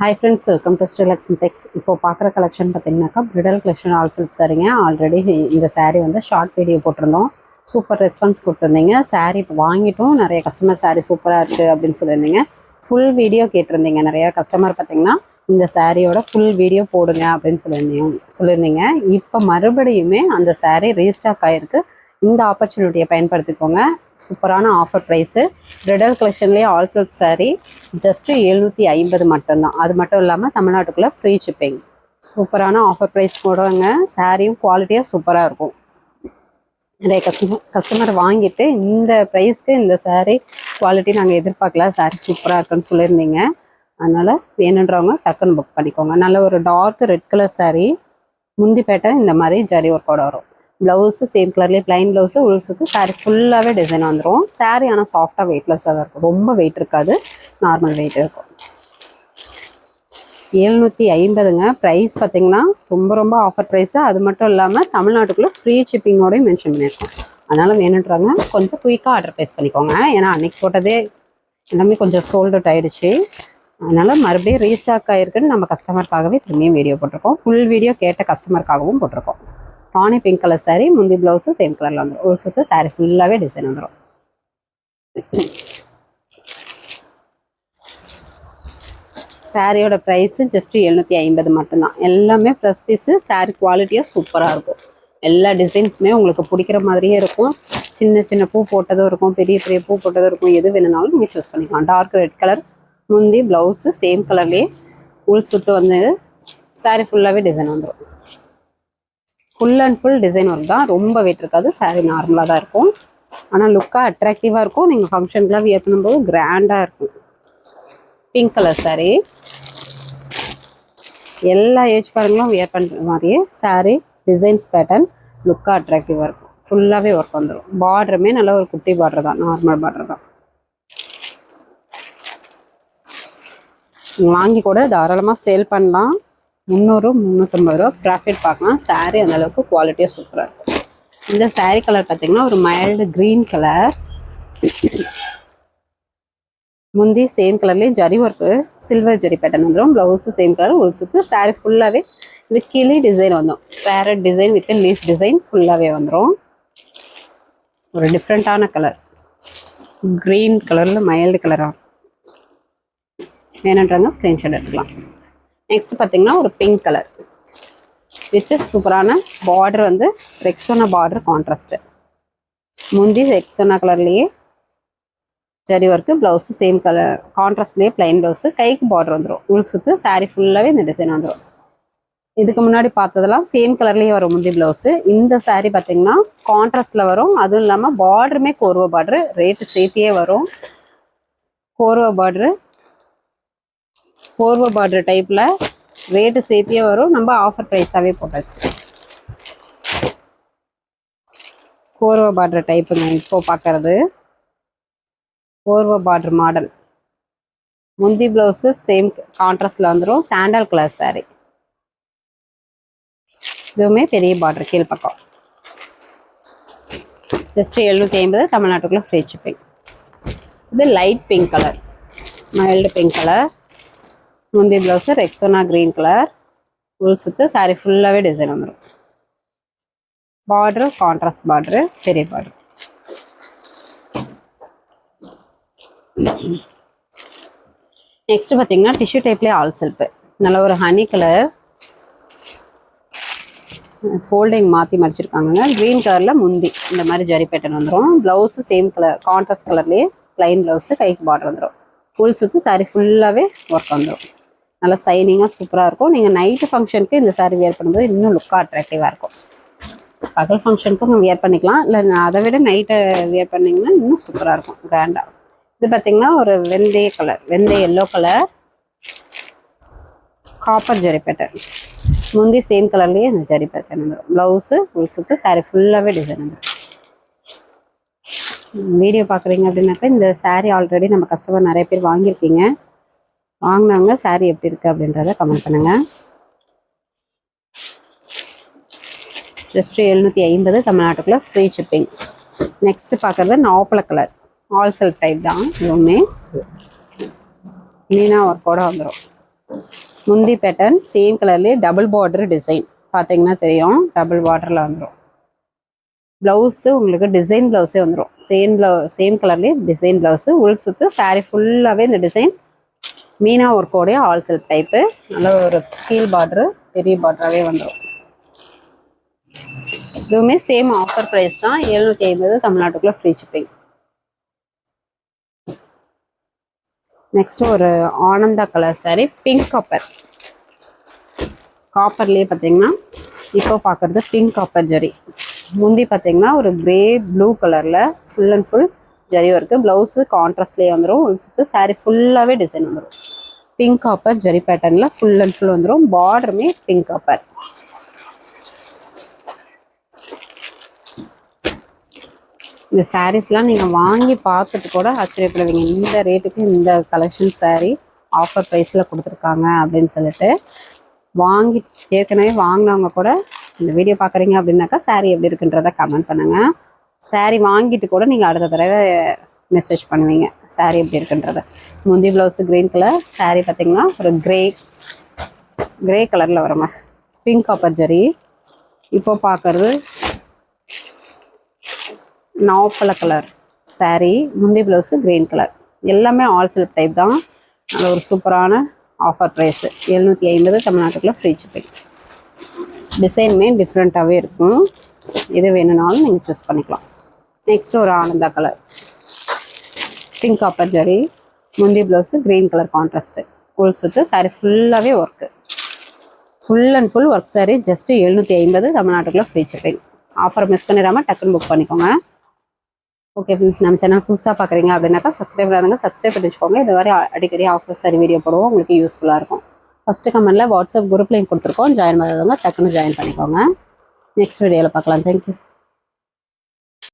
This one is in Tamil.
Hi friends, welcome to Stylex Mitex. இப்போ பார்க்குற கலெக்ஷன் பார்த்தீங்கன்னாக்கா bridal collection all silk சாரீங்க. Already இந்த சாரீ வந்து ஷார்ட் வீடியோ போட்டிருந்தோம். சூப்பர் ரெஸ்பான்ஸ் கொடுத்துருந்தீங்க. சாரீ இப்போ வாங்கிட்டோம். நிறைய கஸ்டமர் சாரீ சூப்பராக இருக்குது அப்படின்னு சொல்லியிருந்தீங்க. ஃபுல் வீடியோ கேட்டிருந்தீங்க. நிறையா கஸ்டமர் பார்த்தீங்கன்னா இந்த சாரியோட ஃபுல் வீடியோ போடுங்க அப்படின்னு சொல்லியிருந்தீங்க. இப்போ மறுபடியுமே அந்த சாரீ ரீஸ்டாக் ஆகிருக்கு. இந்த ஆப்பர்ச்சுனிட்டியை பயன்படுத்திக்கோங்க. சூப்பரான ஆஃபர் ப்ரைஸு. பிரிடல் கலெக்ஷன்லேயே ஆல் சில்க் சாரீ ஜஸ்ட்டு 750 மட்டும்தான். அது மட்டும் இல்லாமல் தமிழ்நாட்டுக்குள்ளே ஃப்ரீ ஷிப்பிங். சூப்பரான ஆஃபர் ப்ரைஸ் போடுவாங்க. சாரியும் குவாலிட்டியாக சூப்பராக இருக்கும். நிறைய கஸ்டமர் வாங்கிட்டு இந்த ப்ரைஸ்க்கு இந்த சாரீ குவாலிட்டி நாங்கள் எதிர்பார்க்கல, சாரீ சூப்பராக இருக்குன்னு சொல்லியிருந்தீங்க. அதனால் வேணுன்றவங்க டக்குன்னு புக் பண்ணிக்கோங்க. நல்ல ஒரு டார்க் ரெட் கலர் சாரீ, முந்தி பேட்டர்ன் இந்த மாதிரி ஜரி ஒர்க்கோட வரும். ப்ளவுஸு சேம் கலர்லேயே பிளைன் ப்ளவுஸு உள்சுத்து சாரீ ஃபுல்லாகவே டிசைன் வந்துடும். சாரீ ஆனால் சாஃப்டாக வெயிட்லெஸ்ஸாக தான் இருக்கும். ரொம்ப வெயிட் இருக்காது, நார்மல் வெயிட் இருக்கும். 750ங்க ப்ரைஸ் பார்த்தீங்கன்னா ரொம்ப ஆஃபர் ப்ரைஸு. அது மட்டும் இல்லாமல் தமிழ்நாட்டுக்குள்ளே ஃப்ரீ ஷிப்பிங்கோடையும் மென்ஷன் பண்ணியிருக்கோம். அதனால் வேணுன்றவங்க கொஞ்சம் குயிக்காக ஆர்டர் ப்ளேஸ் பண்ணிக்கோங்க. ஏன்னா அன்றைக்கி போட்டதே எல்லாமே கொஞ்சம் சோல்ட் அவுட் ஆகிடுச்சு. அதனால் மறுபடியும் ரீஸ்டாக் ஆகிருக்குன்னு நம்ம கஸ்டமருக்காகவே திரும்பியும் வீடியோ போட்டிருக்கோம். ஃபுல் வீடியோ கேட்ட கஸ்டமருக்காகவும் போட்டிருக்கோம். டானி பிங்க் கலர் சாரீ, முந்தி ப்ளவுஸு சேம் கலரில் வந்துடும். ஒரு சுற்று சாரீ ஃபுல்லாகவே டிசைன் வந்துடும். சாரியோட ப்ரைஸு ஜஸ்ட்டு 750 மட்டும்தான். எல்லாமே ஃப்ரெஷ் பீஸு. சாரீ குவாலிட்டியாக சூப்பராக இருக்கும். எல்லா டிசைன்ஸுமே உங்களுக்கு பிடிக்கிற மாதிரியே இருக்கும். சின்ன சின்ன பூ போட்டதும் இருக்கும், பெரிய பெரிய பூ போட்டதும் இருக்கும். எது வேணுனாலும் நீங்கள் சூஸ் பண்ணிக்கலாம். டார்க் ரெட் கலர் முந்தி ப்ளவுஸு சேம் கலர்லேயே உள் சுட்டு வந்து சாரீ ஃபுல்லாகவே டிசைன் வந்துடும். Full and full design work தான். ரொம்ப வெயிட் இருக்காது. சாரீ நார்மலாக தான் இருக்கும். ஆனால் லுக்காக அட்ராக்டிவாக இருக்கும். நீங்கள் ஃபங்க்ஷனுக்குலாம் வியர் பண்ணும்போது கிராண்டாக இருக்கும். பிங்க் கலர் சாரீ, எல்லா ஏஜ்காரங்களும் வியர் பண்ணுற மாதிரியே சாரீ டிசைன்ஸ் பேட்டர்ன் லுக்காக அட்ராக்டிவாக இருக்கும். ஃபுல்லாகவே ஒர்க் வந்துடும். பார்டருமே நல்ல ஒரு குட்டி பார்டர் தான், நார்மல் பார்டர் தான். வாங்கி கூட தாராளமாக சேல் பண்ணலாம். 300 350 ரூபா ப்ராஃபிட் பார்க்கலாம். சாரீ அந்தளவுக்கு குவாலிட்டியாக சூப்பராக இருக்கும். இந்த சாரீ கலர் பார்த்தீங்கன்னா ஒரு மைல்டு க்ரீன் கலர். முந்தி சேம் கலர்லேயே zari work silver zari pattern வந்துடும். ப்ளவுஸு சேம் கலர் உள் சுற்று. சாரீ ஃபுல்லாகவே இது கிளி டிசைன் வந்துடும். Parrot design with leaf design ஃபுல்லாகவே வந்துடும். ஒரு டிஃப்ரெண்ட்டான கலர், க்ரீன் கலரில் மைல்டு கலராக வேணுன்றவங்க ஸ்க்ரீன்ஷாட் எடுத்துக்கலாம். நெக்ஸ்ட் பார்த்தீங்கன்னா ஒரு பிங்க் கலர் வித் சூப்பரான பார்டர் வந்து ரெக்ஸோனா பார்டர் கான்ட்ராஸ்ட். முந்தி ரெக்ஸோனா கலர்லேயே zari work, blouse same colour கான்ட்ராஸ்ட்லேயே பிளைன் ப்ளவுஸு, கைக்கு பார்டர் வந்துடும். உள் சுற்று சாரீ ஃபுல்லாகவே இந்த டிசைன் வந்துடும். இதுக்கு முன்னாடி பார்த்ததெல்லாம் சேம் கலர்லேயே வரும் முந்தி ப்ளவுஸு. இந்த சாரீ பார்த்தீங்கன்னா கான்ட்ராஸ்டில் வரும். அதுவும் இல்லாமல் பார்டருமே கோர்வ பார்டரு, ரேட்டு சேர்த்தியே வரும். கோர்வ பார்டர் டைப்பில் ரேட்டு சேர்த்தியே வரும். நம்ம ஆஃபர் ப்ரைஸாகவே போட்டாச்சு. கோர்வ பார்டர் டைப்புங்க இப்போ பார்க்கறது. கோர்வ பார்டர் மாடல். முந்தி ப்ளவுஸு சேம் கான்ட்ராஸ்டில் வந்துடும். Sandal colour sari. இதுவுமே பெரிய பார்டர் கீழ் பக்கம். ஜஸ்ட்டு 750. தமிழ்நாட்டுக்குள்ளே ஃப்ரீ ஷிப்பிங். இது light pink colour, mild pink colour. முந்தி ப்ளவுஸு ரெக்ஸோனா க்ரீன் கலர். உள் சுற்று சாரீ ஃபுல்லாகவே டிசைன் வந்துடும். பார்டரு கான்ட்ராஸ்ட் பார்டரு, பெரிய பார்டர். நெக்ஸ்ட் பார்த்தீங்கன்னா டிஷ்யூ டைப்லேயே ஆல் சில்ப்பு. நல்ல ஒரு ஹனி கலர், ஃபோல்டிங் மாற்றி மடிச்சிருக்காங்க. க்ரீன் கலரில் முந்தி இந்த மாதிரி ஜரி பேட்டர்ன் வந்துடும். ப்ளவுஸு சேம் கலர் கான்ட்ராஸ்ட் கலர்லேயே பிளைன் ப்ளவுஸு, கைக்கு பார்டர் வந்துடும். ஃபுல் சுற்று சாரீ ஃபுல்லாகவே ஒர்க் வந்துடும். நல்லா சைனிங்காக சூப்பராக இருக்கும். நீங்கள் நைட்டு ஃபங்க்ஷனுக்கு இந்த சாரீ வியர் பண்ணும்போது இன்னும் லுக்காக அட்ராக்டிவாக இருக்கும். பகல் ஃபங்க்ஷனுக்கும் நம்ம வியர் பண்ணிக்கலாம், இல்லை அதை விட நைட்டை வியர் பண்ணிங்கன்னா இன்னும் சூப்பராக இருக்கும், கிராண்டாக. இது பார்த்திங்கன்னா ஒரு வெந்தய கலர், வெந்தய yellow colour, copper zari pattern. முந்தி சேம் கலர்லேயே இந்த ஜரி பேட்டர்ன் வந்துடும். ப்ளவுஸு உள் சுற்று சாரீ ஃபுல்லாகவே டிசைன் வந்துடும். வீடியோ பார்க்குறீங்க அப்படின்னாக்கா இந்த சாரீ ஆல்ரெடி நம்ம கஸ்டமர் நிறைய பேர் வாங்கியிருக்கீங்க. வாங்கினவங்க சாரீ எப்படி இருக்குது அப்படின்றத கமெண்ட் பண்ணுங்கள். ஜஸ்ட்டு 750. தமிழ்நாட்டுக்குள்ளே ஃப்ரீ ஷிப்பிங். நெக்ஸ்ட்டு பார்க்குறது நாவப்பழ கலர், ஆல் செல்ஃப் டைப் தான். இதுவுமே மீனா ஒர்க்கோட வந்துடும். முந்தி பேட்டர்ன் சேம் கலர்லேயே டபுள் பார்டர் டிசைன் பார்த்தீங்கன்னா தெரியும். டபுள் பார்டரில் வந்துடும். ப்ளவுஸு உங்களுக்கு டிசைன் ப்ளவுஸே வந்துடும். சேம் கலர்லேயே டிசைன் ப்ளவுஸு. உள் சுற்று saree ஃபுல்லாகவே இந்த டிசைன் மீனா ஒர்க்கோடைய ஆல் சில்க் டைப்பு. நல்ல ஒரு கீழ் பார்டரு பெரிய பார்டராகவே வந்துடும். இதுவுமே சேம் ஆஃபர் ப்ரைஸ் தான். 750 தமிழ்நாட்டுக்குள்ளே ஃப்ரீ ஷிப்பிங். நெக்ஸ்ட் ஒரு Ananda colour saree pink copper. காப்பர்லேயே பார்த்தீங்கன்னா இப்போ பார்க்குறது பிங்க் காப்பர் ஜரி. முந்தி பார்த்தீங்கன்னா ஒரு கிரே ப்ளூ கலரில் full and full zari work. Blouse கான்ட்ராஸ்ட்லேயே வந்துடும். ஒரு சுற்று saree ஃபுல்லாகவே டிசைன் வந்துடும். பிங்க் காப்பர் ஜரி பேட்டர்னில் ஃபுல் அண்ட் ஃபுல் வந்துடும். பார்டருமே பிங்க் காப்பர். இந்த சாரீஸ்லாம் நீங்கள் வாங்கி பார்த்துட்டு கூட ஆச்சரியப்படுவீங்க. இந்த ரேட்டுக்கு இந்த கலெக்ஷன் saree ஆஃபர் ப்ரைஸில் கொடுத்துருக்காங்க அப்படின்னு சொல்லிட்டு. வாங்கி ஏற்கனவே வாங்கினவங்க கூட இந்த வீடியோ பார்க்குறீங்க அப்படின்னாக்கா saree எப்படி இருக்குன்றத கமெண்ட் பண்ணுங்கள். saree வாங்கிட்டு கூட நீங்கள் அடுத்த தடவை மெசேஜ் பண்ணுவீங்க saree எப்படி இருக்குன்றத. முந்தி ப்ளவுஸு க்ரீன் கலர், saree பார்த்தீங்கன்னா ஒரு கிரே கலரில் வருங்க. Pink copper zari. இப்போ பார்க்குறது நாவப்பழ கலர் saree. முந்தி ப்ளவுஸு க்ரீன் கலர். எல்லாமே ஆல் சில்க் டைப் தான். நல்ல ஒரு சூப்பரான ஆஃபர் ப்ரைஸு 750 தமிழ்நாட்டுக்குள்ளே ஃப்ரீ ஷிப்பிங். டிசைனுமே டிஃப்ரெண்ட்டாகவே இருக்கும். எது வேணும்னாலும் நீங்கள் சூஸ் பண்ணிக்கலாம். நெக்ஸ்ட் ஒரு Ananda colour pink copper zari. முந்தி ப்ளவுஸு க்ரீன் கலர் கான்ட்ராஸ்ட்டு. உள் சுற்று saree ஃபுல்லாகவே work. Full and full work saree just 750 தமிழ்நாட்டுக்குள்ளே ஃப்ரீ ஷிப்பிங். ஆஃபர் மிஸ் பண்ணிடாமல் டக்குன்னு புக் பண்ணிக்கோங்க. ஓகே ஃப்ரெண்ட்ஸ், நம்ம சேனல் புதுசாக பார்க்குறீங்க அப்படின்னாக்கா சப்ஸ்கிரைப் பண்ணாங்க, சப்ஸ்கிரைப் பண்ணி வச்சுக்கோங்க. இது மாதிரி அடிக்கடி ஆஃபர் saree வீடியோ போடுவோம். உங்களுக்கு யூஸ்ஃபுல்லாக இருக்கும். ஃபஸ்ட்டு கமெண்ட்டில் வாட்ஸ்அப் குரூப் லிங்க் கொடுத்துருக்கோம். ஜாயின் பண்ணாதவங்க டக்குன்னு ஜாயின் பண்ணிக்கோங்க. நெக்ஸ்ட் வீடியோவில் பார்க்கலாம். தேங்க்யூ.